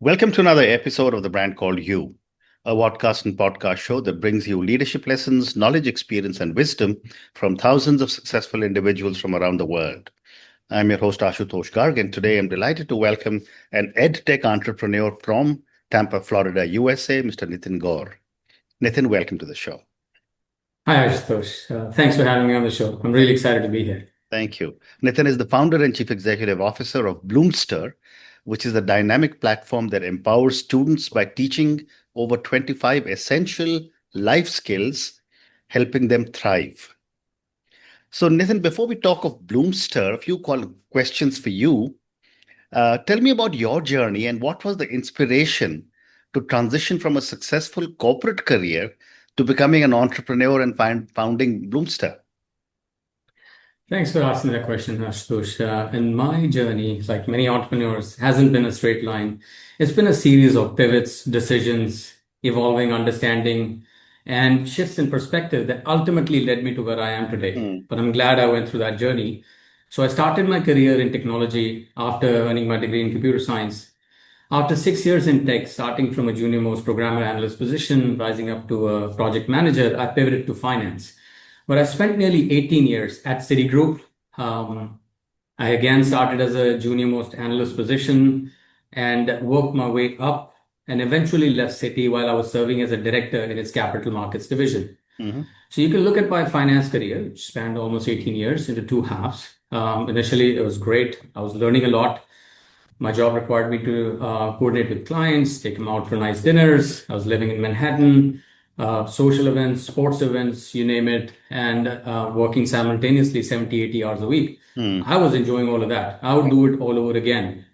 Welcome to another episode of The Brand Called You, a podcast and podcast show that brings you leadership lessons, knowledge, experience, and wisdom from thousands of successful individuals from around the world. I'm your host, Ashutosh Garg, and today I'm delighted to welcome an EdTech entrepreneur from Tampa, Florida, USA, Mr. Nitin Gour. Nitin, welcome to the show. Hi, Ashutosh. Thanks for having me on the show. I'm really excited to be here. Thank you. Nitin is the founder and chief executive officer of Bloomster, which is a dynamic platform that empowers students by teaching over 25 essential life skills, helping them thrive. So, Nitin, before we talk of Bloomster, a few questions for you. Tell me about your journey and what was the inspiration to transition from a successful corporate career to becoming an entrepreneur and founding Bloomster? Thanks for asking that question, Ashutosh. In my journey, like many entrepreneurs, hasn't been a straight line. It's been a series of pivots, decisions, evolving understanding, and shifts in perspective that ultimately led me to where I am today. Mm. But I'm glad I went through that journey. So I started my career in technology after earning my degree in computer science. After 6 years in tech, starting from a junior most programmer analyst position, rising up to a project manager, I pivoted to finance, where I spent nearly 18 years at Citigroup. I again started as a junior most analyst position and worked my way up and eventually left Citi while I was serving as a director in its capital markets division. Hmm. So you can look at my finance career, which spanned almost 18 years into two halves. Initially, it was great. I was learning a lot. My job required me to coordinate with clients, take them out for nice dinners. I was living in Manhattan, social events, sports events, you name it, and working simultaneously 70, 80 hours a week. Mm. I was enjoying all of that. I would do it all over again.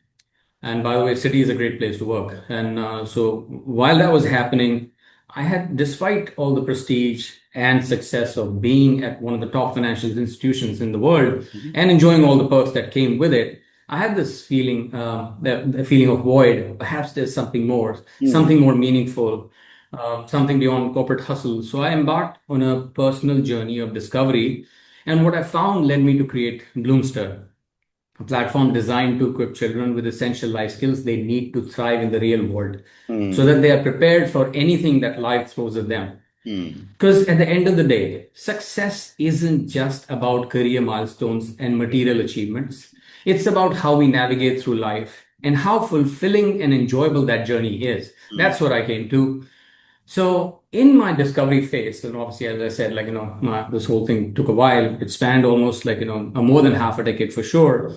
And by the way, City is a great place to work. And so while that was happening, I had, despite all the prestige and success of being at one of the top financial institutions in the world Mhm. and enjoying all the perks that came with it, I had this feeling, the feeling of void. Perhaps there's Mm. something more meaningful, something beyond corporate hustle. So I embarked on a personal journey of discovery. And what I found led me to create Bloomster, a platform designed to equip children with essential life skills they need to thrive in the real world so Mm. that they are prepared for anything that life throws at them. Mm. Because at the end of the day, success isn't just about career milestones and material achievements. It's about how we navigate through life and how fulfilling and enjoyable that journey is. Mm. That's what I came to. So in my discovery phase, and obviously, as I said, this whole thing took a while. It spanned almost more than half a decade for sure.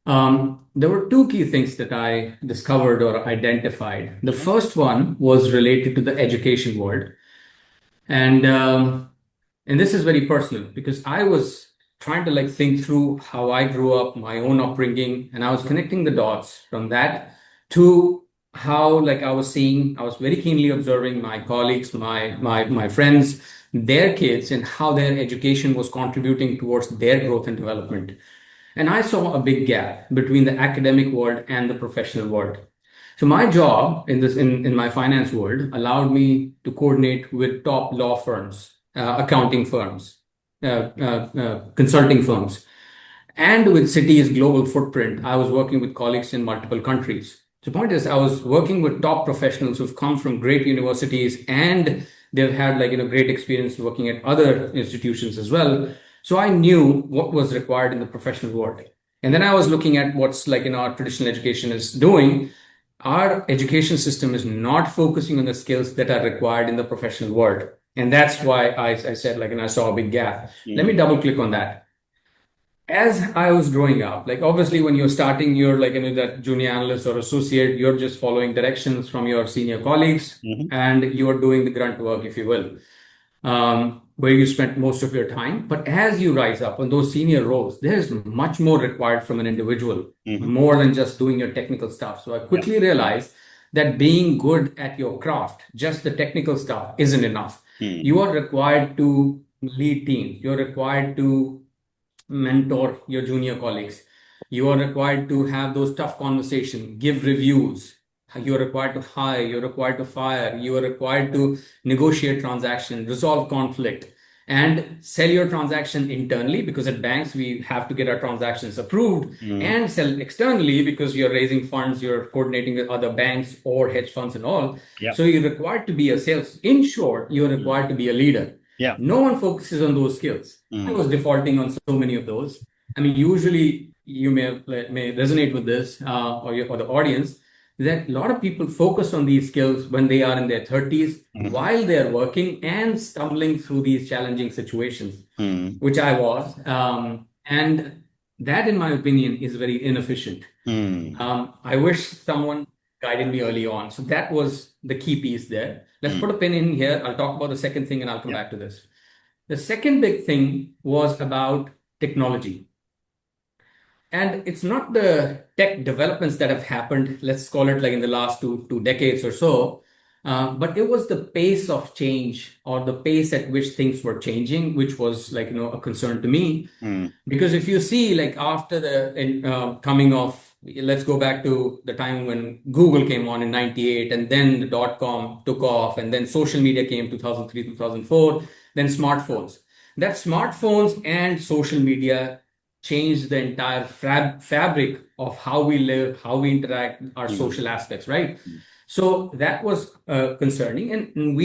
There were two key things that I discovered or identified. The Mhm. first one was related to the education world. And and this is very personal because I was trying to think through how I grew up, my own upbringing, and I was connecting the dots from that to how I was very keenly observing my colleagues, my friends, their kids, and how their education was contributing towards their growth and development. And I saw a big gap between the academic world and the professional world. So my job in my finance world allowed me to coordinate with top law firms, accounting firms, consulting firms, and with Citi's global footprint. I was working with colleagues in multiple countries. The point is, I was working with top professionals who've come from great universities and they've had great experience working at other institutions as well. So I knew what was required in the professional world. And then I was looking at what's our traditional education is doing. Our education system is not focusing on the skills that are required in the professional world. And that's why I said, and I saw a big gap. Let me Mm. double click on that. As I was growing up, obviously when you're starting, you're that junior analyst or associate, you're just following directions from your senior colleagues Mhm. and you're doing the grunt work, if you will, where you spend most of your time. But as you rise up on those senior roles, there's much more required from an individual, Mhm. more than just doing your technical stuff. So I Yeah. quickly realized that being good at your craft, just the technical stuff, isn't enough. Mm. You are required to lead teams. You're required to mentor your junior colleagues. You are required to have those tough conversations, give reviews. You're required to hire, you're required to fire, you are required to negotiate transactions, resolve conflict. and sell your transaction internally, because at banks we have to get our transactions approved, and sell externally because you're raising funds, you're coordinating with other banks or hedge funds and all. Yeah. So you're required to be a sales. In short, you're required to be a leader. Yeah. No one focuses on those skills. I was defaulting on so many of those. I mean, usually you may resonate with this, or the audience, that a lot of people focus on these skills when they are in their 30s, while they're working and stumbling through these challenging situations, which I was. And that, in my opinion, is very inefficient. I wish someone guided me early on. So that was the key piece there. Let's put a pin in here. I'll talk about the second thing and I'll come Yeah. back to this. The second big thing was about technology. And it's not the tech developments that have happened, let's call it like in the last two decades or so, but it was the pace of change, or the pace at which things were changing, which was like, a concern to me. Because if you see, like after the coming of, let's go back to the time when Google came on in 98, and then the dot-com took off, and then social media came 2003, 2004, then smartphones. That smartphones and social media changed the entire fabric of how we live, how we interact, our social aspects, right? So that was concerning. And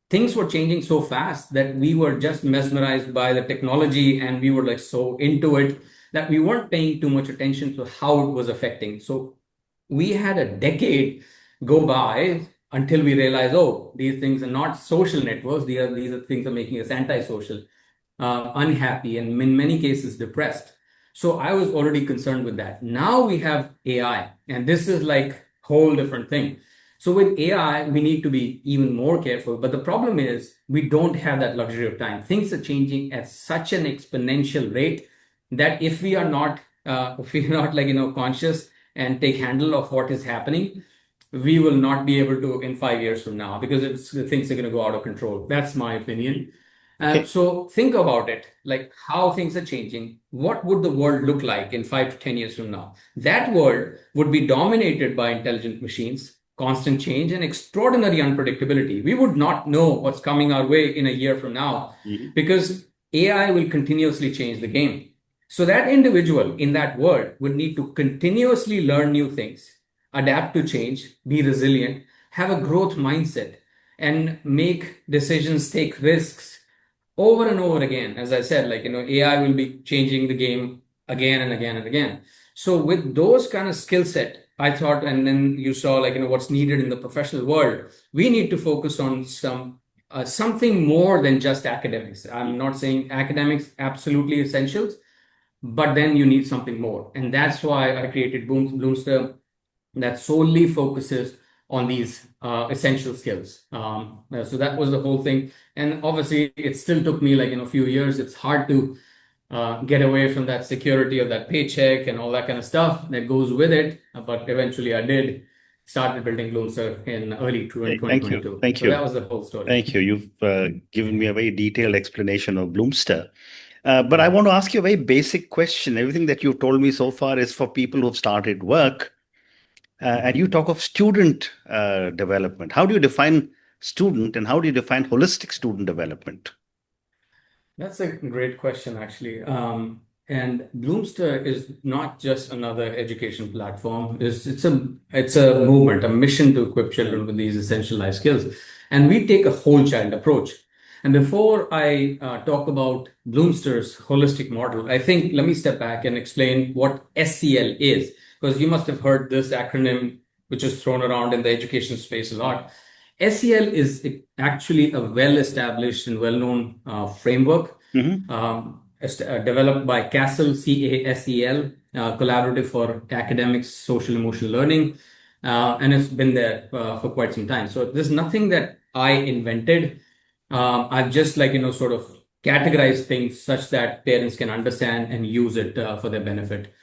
things were changing so fast that we were just mesmerized by the technology, and we were like so into it that we weren't paying too much attention to how it was affecting. So we had a decade go by until we realized, oh, these things are not social networks. These are things that are making us antisocial, unhappy, and in many cases depressed. So I was already concerned with that. Now we have AI, and this is like whole different thing. So with AI, we need to be even more careful. But the problem is we don't have that luxury of time. Things are changing at such an exponential rate that if we are not, like, conscious and take handle of what is happening, we will not be able to in 5 years from now, because things are going to go out of control. That's my opinion. Okay. So think about it, like how things are changing. What would the world look like in 5 to 10 years from now? That world would be dominated by intelligent machines, constant change, and extraordinary unpredictability. We would not know what's coming our way in a year from now, because AI will continuously change the game. So that individual in that world would need to continuously learn new things, adapt to change, be resilient, have a growth mindset, and make decisions, take risks over and over again. As I said, like, AI will be changing the game again and again and again. So with those kind of skill set, I thought, and then you saw, like, what's needed in the professional world, we need to focus on something more than just academics. I'm not saying academics absolutely essentials, but then you need something more. And that's why I created Bloomster, that solely focuses on these essential skills. So that was the whole thing. And obviously, it still took me like a few years. It's hard to get away from that security of that paycheck and all that kind of stuff that goes with it. But eventually, I did started building Bloomster in early Okay, thank you. 2022. Thank So that you. was the whole story. Thank you. You've given me a very detailed explanation of Bloomster. But I want to ask you a very basic question. Everything that you've told me so far is for people who've started work. And you talk of student development. How do you define student, and how do you define holistic student development? That's a great question, actually. And Bloomster is not just another education platform. It's a movement, a mission to equip children with these essential life skills. And we take a whole child approach. And before I talk about Bloomster's holistic model, I think let me step back and explain what SEL is, because you must have heard this acronym, which is thrown around in the education space a lot. SEL is actually a well-established and well-known framework developed by CASEL, Collaborative for Academics, Social Emotional Learning, and it's been there for quite some time. So there's nothing that I invented. I've just sort of categorized things such that parents can understand and use it for their benefit.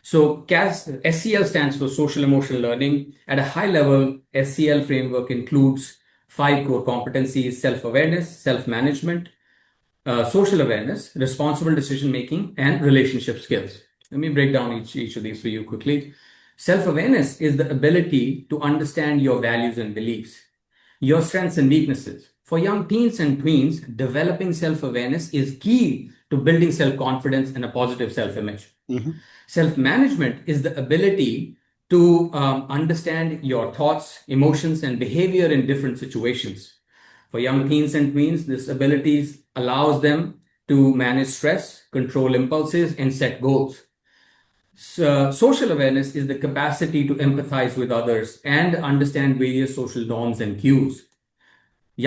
So SEL stands for Social Emotional Learning. At a high level, SEL framework includes 5 core competencies: self-awareness, self-management, social awareness, responsible decision-making, and relationship skills. Let me break down each of these for you quickly. Self-awareness is the ability to understand your values and beliefs, your strengths and weaknesses. For young teens and tweens, developing self-awareness is key to building self-confidence and a positive self-image. Mhm. Self-management is the ability to understand your thoughts, emotions, and behavior in different situations. For young teens and tweens, this ability allows them to manage stress, control impulses, and set goals. So, social awareness is the capacity to empathize with others and understand various social norms and cues.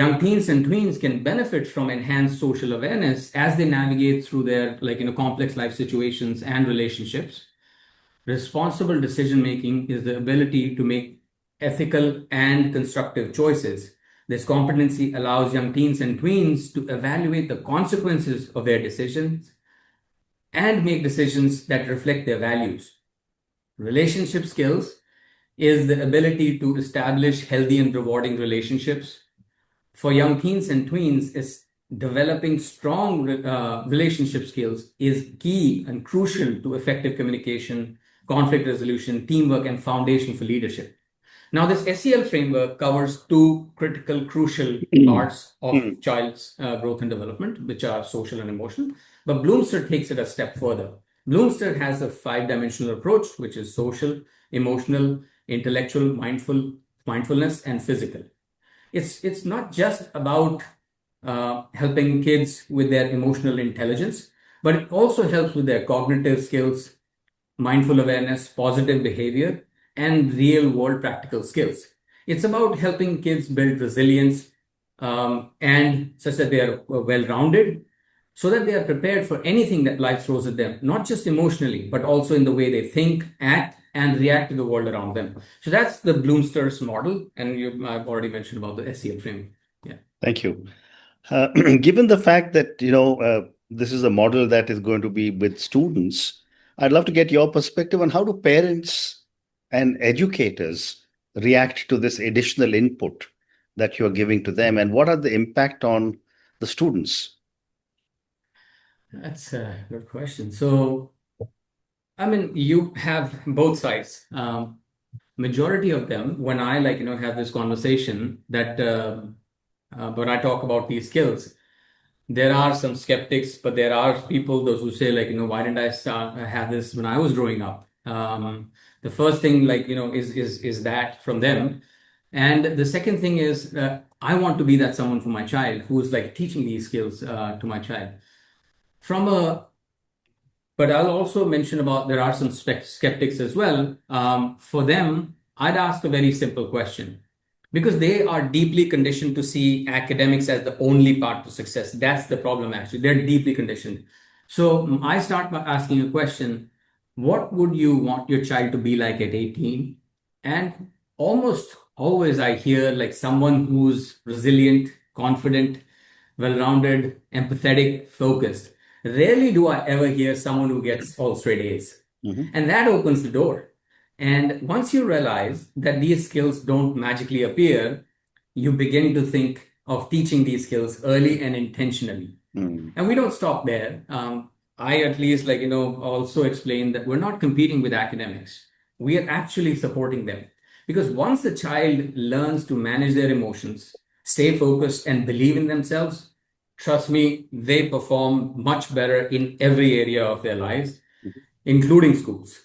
Young teens and tweens can benefit from enhanced social awareness as they navigate through their complex life situations and relationships. Responsible decision making is the ability to make ethical and constructive choices. This competency allows young teens and tweens to evaluate the consequences of their decisions and make decisions that reflect their values. Relationship skills is the ability to establish healthy and rewarding relationships. For young teens and tweens, is developing strong relationship skills is key and crucial to effective communication, conflict resolution, teamwork, and foundation for leadership. Now, this SEL framework covers two critical, crucial parts of Mm. child's growth and development, which are social and emotional. But Bloomster takes it a step further. Bloomster has a five-dimensional approach, which is social, emotional, intellectual, mindfulness, and physical. It's not just about helping kids with their emotional intelligence, but it also helps with their cognitive skills, mindful awareness, positive behavior, and real world practical skills. It's about helping kids build resilience and such that they are well rounded so that they are prepared for anything that life throws at them, not just emotionally, but also in the way they think, act, and react to the world around them. So that's the Bloomster's model. And I've already mentioned about the SEL framework. Yeah. Thank you. Given the fact that, this is a model that is going to be with students, I'd love to get your perspective on how do parents and educators react to this additional input that you're giving to them, and what are the impact on the students? That's a good question. So, I mean, you have both sides. Majority of them, when I have this conversation that when I talk about these skills, there are some skeptics, but there are people those who say why didn't I start have this when I was growing up? The first thing is that from them, and the second thing is I want to be that someone for my child who's like teaching these skills to my child from a but I'll also mention about there are some skeptics as well. For them, I'd ask a very simple question because they are deeply conditioned to see academics as the only path to success. That's the problem, actually. They're deeply conditioned. So I start by asking a question: what would you want your child to be like at 18? And almost always I hear like someone who's resilient, confident, well-rounded, empathetic, focused. Rarely do I ever hear someone who gets all straight A's. Mhm. And that opens the door. And once you realize that these skills don't magically appear, you begin to think of teaching these skills early and intentionally. Mm. And we don't stop there. I at least also explain that we're not competing with academics. We are actually supporting them. Because once the child learns to manage their emotions, stay focused and believe in themselves, trust me, they perform much better in every area of their lives, including schools.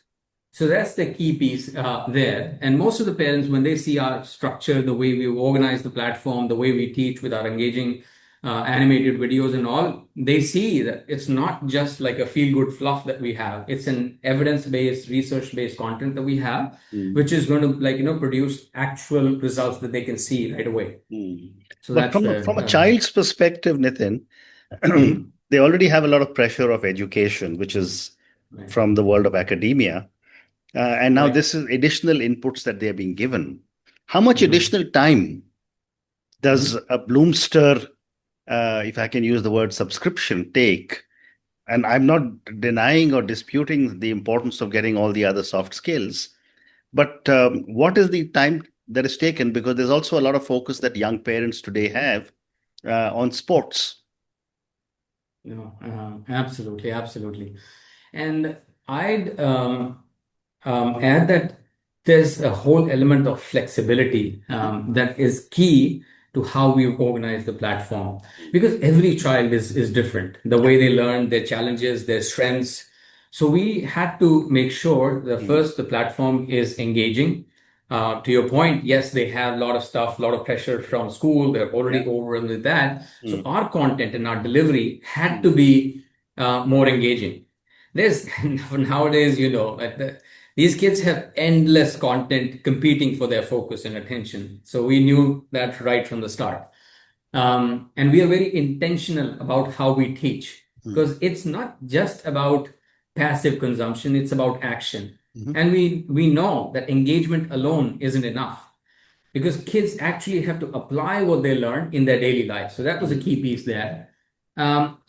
So that's the key piece there. And most of the parents, when they see our structure, the way we organize the platform, the way we teach with our engaging animated videos and all, they see that it's not just like a feel-good fluff that we have. It's an evidence-based, research-based content that we have, Mm. which is going to produce actual results that they can see right away. Mm. So But that's from a the child's perspective, Nitin, mhm. they already have a lot of pressure of education, which is Right. from the world of academia. And now Right. this is additional inputs that they're being given. How much Mhm. additional time does Mhm. a Bloomster, if I can use the word subscription, take? And I'm not denying or disputing the importance of getting all the other soft skills, but what is the time that is taken? Because there's also a lot of focus that young parents today have on sports. No, absolutely, absolutely. And I'd add that there's a whole element of flexibility that is key to how we organize the platform, because every child is different. The way they learn, their challenges, their strengths. So we had to make sure that Mm. first the platform is engaging. To your point, yes, they have a lot of stuff, a lot of pressure from school. They're already Yeah. overwhelmed with that. So Mm. our content and our delivery had to Mm. be more engaging. There's nowadays, these kids have endless content competing for their focus and attention. So we knew that right from the start. And we are very intentional about how we teach, Mm. because it's not just about passive consumption, it's about action. Mhm. And we know that engagement alone isn't enough, because kids actually have to apply what they learn in their daily life. So that was a Mhm. key piece there.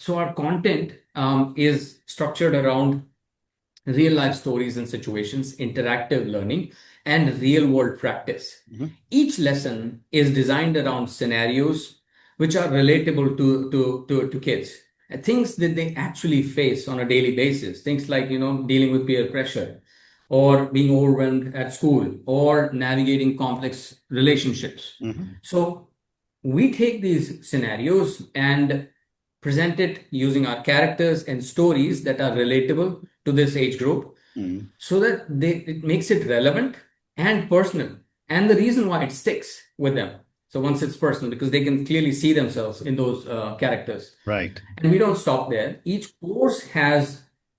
So our content is structured around real life stories and situations, interactive learning, and real world practice. Mhm. Each lesson is designed around scenarios which are relatable to kids. Things that they actually face on a daily basis. Things like, dealing with peer pressure, or being overwhelmed at school, or navigating complex relationships. Mhm. So we take these scenarios and present it using our characters and stories that are relatable to this age group, Mm. so that it makes it relevant and personal, and the reason why it sticks with them. So once it's personal, because they can clearly see themselves in those characters. Right. And we don't stop there. Each course has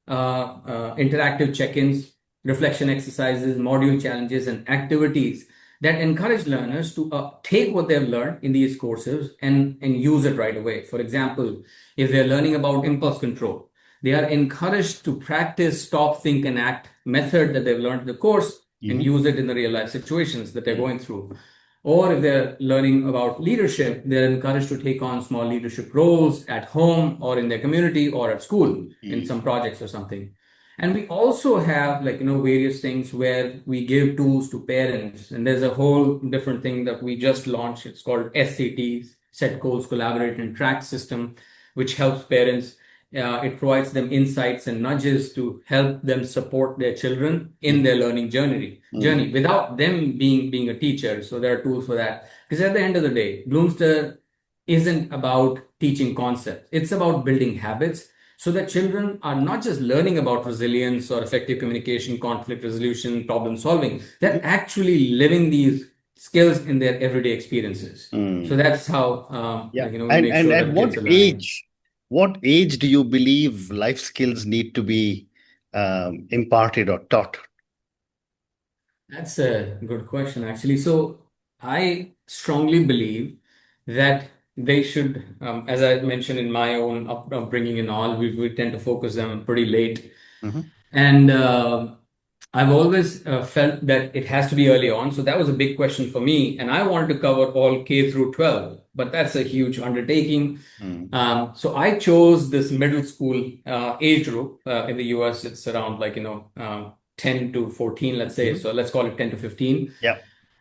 interactive check-ins, reflection exercises, module challenges, and activities that encourage learners to take what they've learned in these courses and use it right away. For example, if they're learning about impulse control, they are encouraged to practice stop, think, and act method that they've learned in the course and Mhm. use it in the real life situations that they're going through. Or if they're learning about leadership, they're encouraged to take on small leadership roles at home or in their community or at school in Mm. some projects or something. And we also have, various things where we give tools to parents. And there's a whole different thing that we just launched. It's called SCTs, Set Goals, Collaborate, and Track System, which helps parents. It provides them insights and nudges to help them support their children in Mhm. their learning Mm. journey without them being a teacher. So there are tools for that. Because at the end of the day, Bloomster isn't about teaching concepts. It's about building habits, so that children are not just learning about resilience or effective communication, conflict resolution, problem solving. They're Mhm. actually living these skills in their everyday experiences. So Mm. that's how Yeah. we And make sure at that kids are learning. what age do you believe life skills need to be imparted or taught? That's a good question, actually. So I strongly believe that they should, as I mentioned in my own upbringing and all, we tend to focus them pretty late. Mhm. And I've always felt that it has to be early on. So that was a big question for me. And I wanted to cover all K through 12, but that's a huge undertaking. Mm. So I chose this middle school age group. In the US, it's around 10 to 14, let's say. Mhm. So let's call it 10 to 15. Yeah.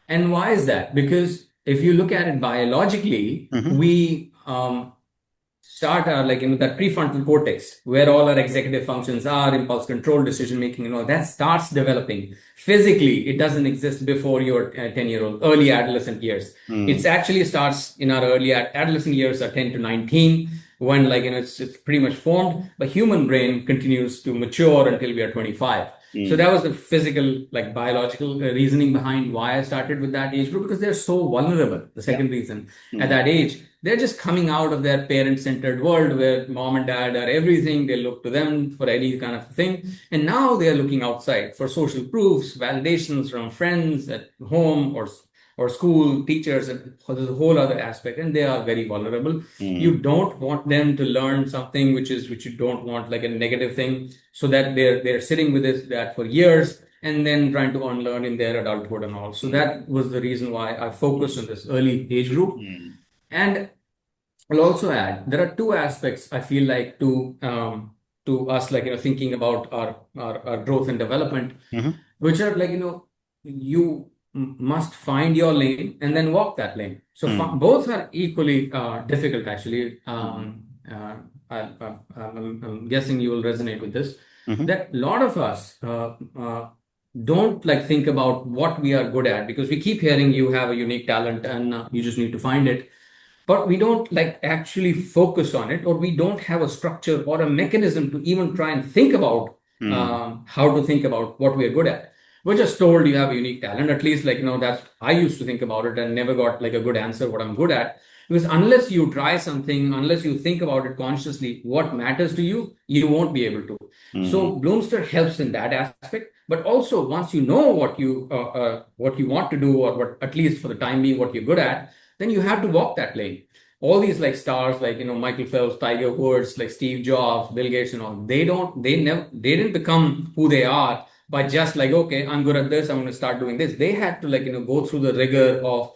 And why is that? Because if you look at it biologically, Mhm. we start our that prefrontal cortex where all our executive functions are, impulse control, decision making, and all that starts developing. Physically, it doesn't exist before your 10-year-old early adolescent years. It Mm. actually starts in our early adolescent years, are 10 to 19, when it's pretty much formed. But human brain continues to mature until we are 25. So Mm. that was the physical, biological reasoning behind why I started with that age group, because they're so vulnerable. The Yeah. second reason, at Mm. that age, they're just coming out of their parent-centered world where mom and dad are everything. They look to them for any kind of thing. And now they're looking outside for social proofs, validations from friends at home or school, teachers. And there's a whole other aspect, and they are very vulnerable. You Mm. don't want them to learn something which you don't want, like a negative thing, so that they're sitting with that for years and then trying to unlearn in their adulthood and all. So Mm. that was the reason why I focused on this early age group. Mm. And I'll also add there are two aspects I feel like to us, thinking about our growth and development, Mhm. which are you must find your lane and then walk that lane. So Mm. both are equally difficult, actually. Mm. I'm guessing you will resonate with this. Mhm. That a lot of us don't like think about what we are good at, because we keep hearing you have a unique talent and you just need to find it, but we don't like actually focus on it, or we don't have a structure or a mechanism to even try and think about Mm. how to think about what we are good at. We're just told you have a unique talent. At least, like, that's I used to think about it and never got like a good answer what I'm good at. Because unless you try something, unless you think about it consciously, what matters to you, you won't be able to. Mm. So Bloomster helps in that aspect. But also, once you know what you want to do, or what, at least for the time being, what you're good at, then you have to walk that lane. All these like stars, like, Michael Phelps, Tiger Woods, like Steve Jobs, Bill Gates, and all, they didn't become who they are by just like, okay, I'm good at this, I'm going to start doing this. They had to, like, go through the rigor of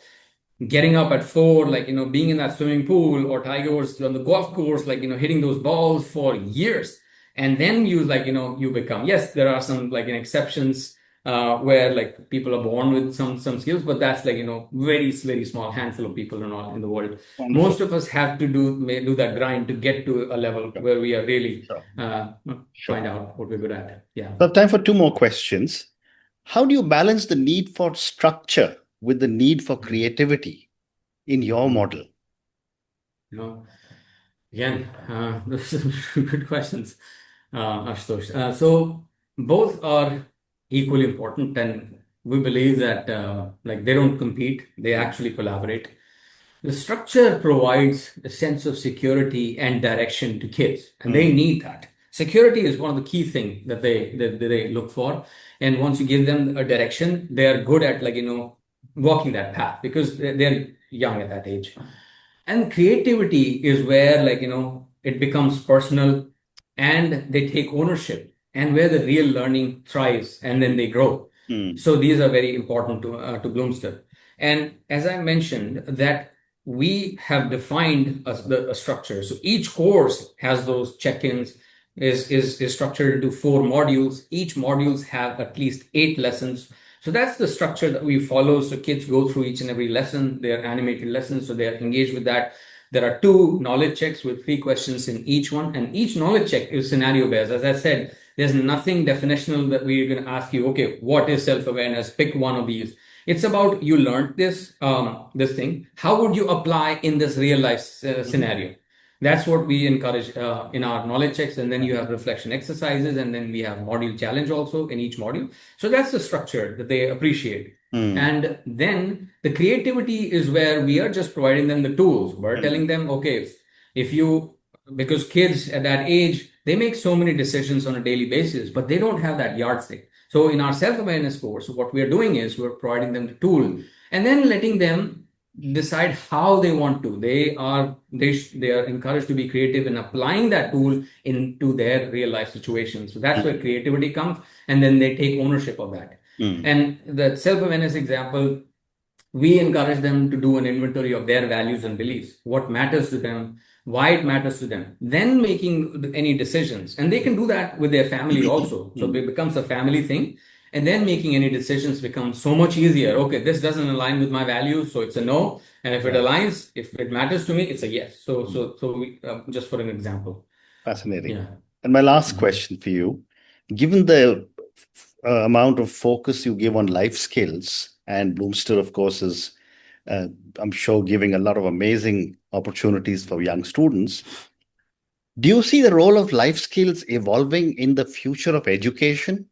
getting up at 4, like, being in that swimming pool, or Tiger Woods on the golf course, like, hitting those balls for years. And then you, like, you become, yes, there are some like exceptions where like people are born with some skills, but that's like, very, very small handful of people and all in the world. Wonderful. Most of us have to do that grind to get to a level Sure. where we are really Sure. find Sure. out what we're good at. Yeah. So, time for two more questions. How do you balance the need for structure with the need for creativity in your Mhm. model? You know, Again, those are good questions, Ashutosh. So both are equally important, and we believe that like they don't compete; they actually collaborate. The structure provides a sense of security and direction to kids, and they Mm. need that. Security is one of the key things that they look for, and once you give them a direction, they are good at, like, walking that path, because they're young at that age. And creativity is where, like, it becomes personal, and they take ownership, and where the real learning thrives, and then they grow. Mm. So these are very important to Bloomster. And as I mentioned, that we have defined a structure. So each course has those check-ins, is structured into 4 modules. Each modules have at least 8 lessons. So that's the structure that we follow. So kids go through each and every lesson. They are animated lessons, so they are engaged with that. There are 2 knowledge checks with 3 questions in each one, and each knowledge check is scenario based. As I said, there's nothing definitional that we're going to ask you, okay, what is self-awareness? Pick one of these. It's about, you learned this thing. How would you apply in this real life Mhm. scenario? That's what we encourage in our knowledge checks. And then you have reflection exercises, and then we have module challenge also in each module. So that's the structure that they appreciate. Mm. And then the creativity is where we are just providing them the tools. We're telling Mm. them, okay, if you, because kids at that age, they make so many decisions on a daily basis, but they don't have that yardstick. So in our self-awareness course, what we are doing is we're providing them the tool, and then letting them decide how they want to. They are encouraged to be creative in applying that tool into their real life situations. So that's where Mm. creativity comes, and then they take ownership of that. Mm. And the self-awareness example, we encourage them to do an inventory of their values and beliefs, what matters to them, why it matters to them, then making any decisions. And they can do that with their family also. So Mm. it becomes a family thing. And then making any decisions becomes so much easier. Okay, this doesn't align with my values, so it's a no. And if it Right. aligns, if it matters to me, it's a yes. So, Mm. just for an example. Fascinating. Yeah. And my last Mhm. question for you, given the amount of focus you give on life skills, and Bloomster, of course, is, uh, I'm sure, giving a lot of amazing opportunities for young students. Do you see the role of life skills evolving in the future of education?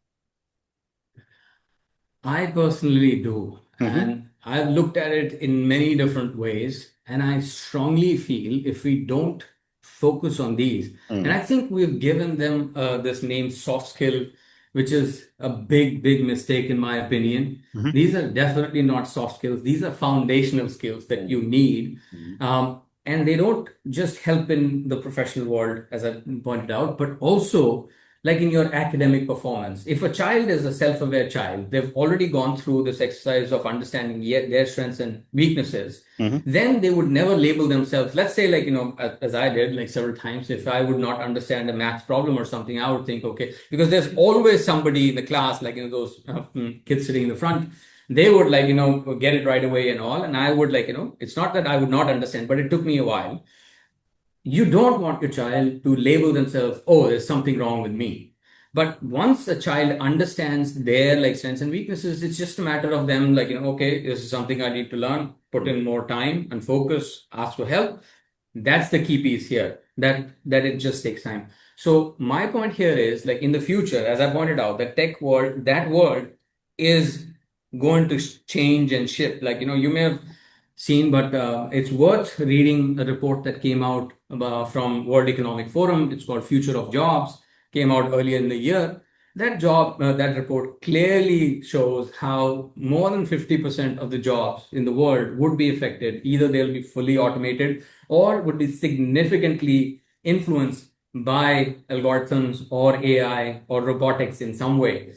I personally do. Hmm. And I've looked at it in many different ways. And I strongly feel if we don't focus on these, and I Mm. think we've given them this name soft skill, which is a big, big mistake in my opinion. Hmm. These are definitely not soft skills. These are foundational skills that you need. Mm. And they don't just help in the professional world, as I pointed out, but also like in your academic performance. If a child is a self-aware child, they've already gone through this exercise of understanding their strengths and weaknesses, Hmm. then they would never label themselves. Let's say, like, as I did, like several times, if I would not understand a math problem or something, I would think, okay, because there's always somebody in the class, like, those kids sitting in the front, they would, like, get it right away and all. And I would, like, it's not that I would not understand, but it took me a while. You don't want your child to label themselves, oh, there's something wrong with me. But once a child understands their like strengths and weaknesses, it's just a matter of them like, okay, this is something I need to learn, put in more time and focus, ask for help. That's the key piece here, that it just takes time. So my point here is like in the future, as I pointed out, the tech world, that world is going to change and shift. Like, you may have seen, but it's worth reading a report that came out from World Economic Forum. It's called Future of Jobs, came out earlier in the year. That report clearly shows how more than 50% of the jobs in the world would be affected. Either they'll be fully automated or would be significantly influenced by algorithms or AI or robotics in some way.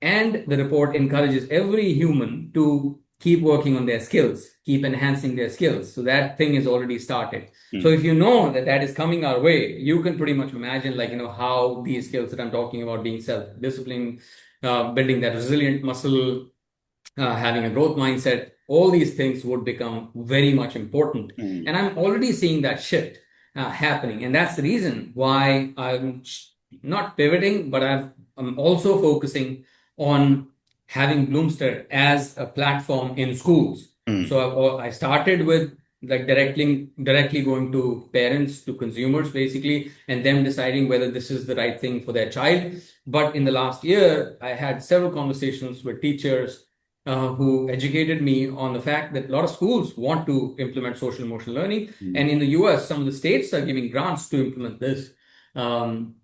And the report encourages every human to keep working on their skills, keep enhancing their skills. So that thing is already started. So if you know that that is coming our way, you can pretty much imagine like, how these skills that I'm talking about, being self-discipline, building that resilient muscle, having a growth mindset, all these things would become very much important. And I'm already seeing that shift happening. And that's the reason why I'm not pivoting, but I'm also focusing on having Bloomster as a platform in schools. So I started with like directly going to parents, to consumers basically, and them deciding whether this is the right thing for their child. But in the last year, I had several conversations with teachers who educated me on the fact that a lot of schools want to implement social emotional learning. And in the US, some of the states are giving grants to implement this. And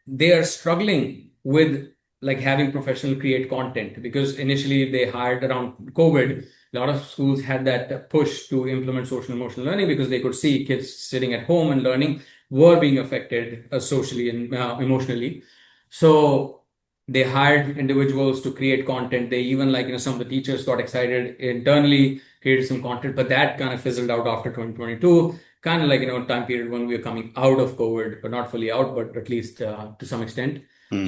they are struggling with like having professionals create content, because initially they hired around COVID. A lot of schools had that push to implement social emotional learning because they could see kids sitting at home and learning were being affected socially and emotionally. So they hired individuals to create content. They even like, some of the teachers got excited internally, created some content, but that kind of fizzled out after 2022, kind of like, time period when we were coming out of COVID, but not fully out, but at least to some extent.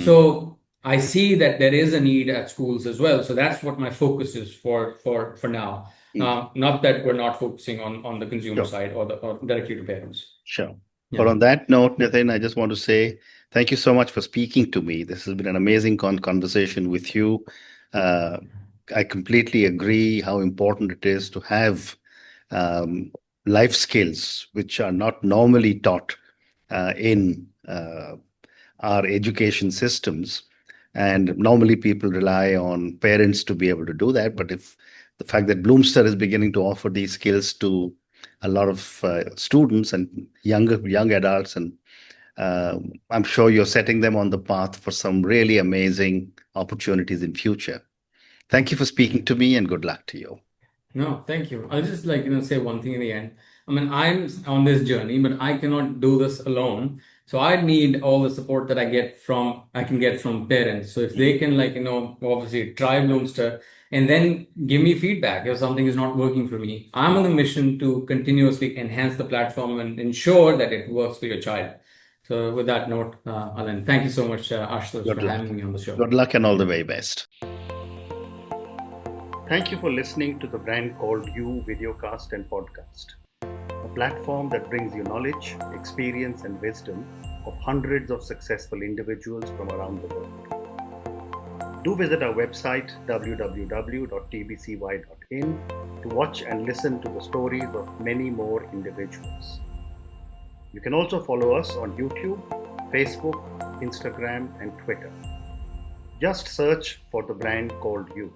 So I see that there is a need at schools as well. So that's what my focus is for now. Not that we're not focusing on the consumer Sure. side or directly to parents. Sure. Yeah. But on that note, Nitin, I just want to say thank you so much for speaking to me. This has been an amazing conversation with you. Uh, I completely agree how important it is to have um, life skills which are not normally taught in our education systems. And normally people rely on parents to be able to do that. But if the fact that Bloomster is beginning to offer these skills to a lot of students and young adults, and I'm sure you're setting them on the path for some really amazing opportunities in future. Thank you for speaking to me, and good luck to you. No, thank you. I'll just like, say one thing in the end. I mean, I'm on this journey, but I cannot do this alone. So I need all the support that I can get from parents. So if they can like, obviously try Bloomster and then give me feedback if something is not working for me. I'm on a mission to continuously enhance the platform and ensure that it works for your child. So with that note, Alan, thank you so much, Ashutosh, Good for luck. having me on the show. Good luck and all the very best. Thank you for listening to the Brand Called You videocast and podcast, a platform that brings you knowledge, experience, and wisdom of hundreds of successful individuals from around the world. Do visit our website www.tbcy.in to watch and listen to the stories of many more individuals. You can also follow us on YouTube, Facebook, Instagram, and Twitter. Just search for the Brand Called You.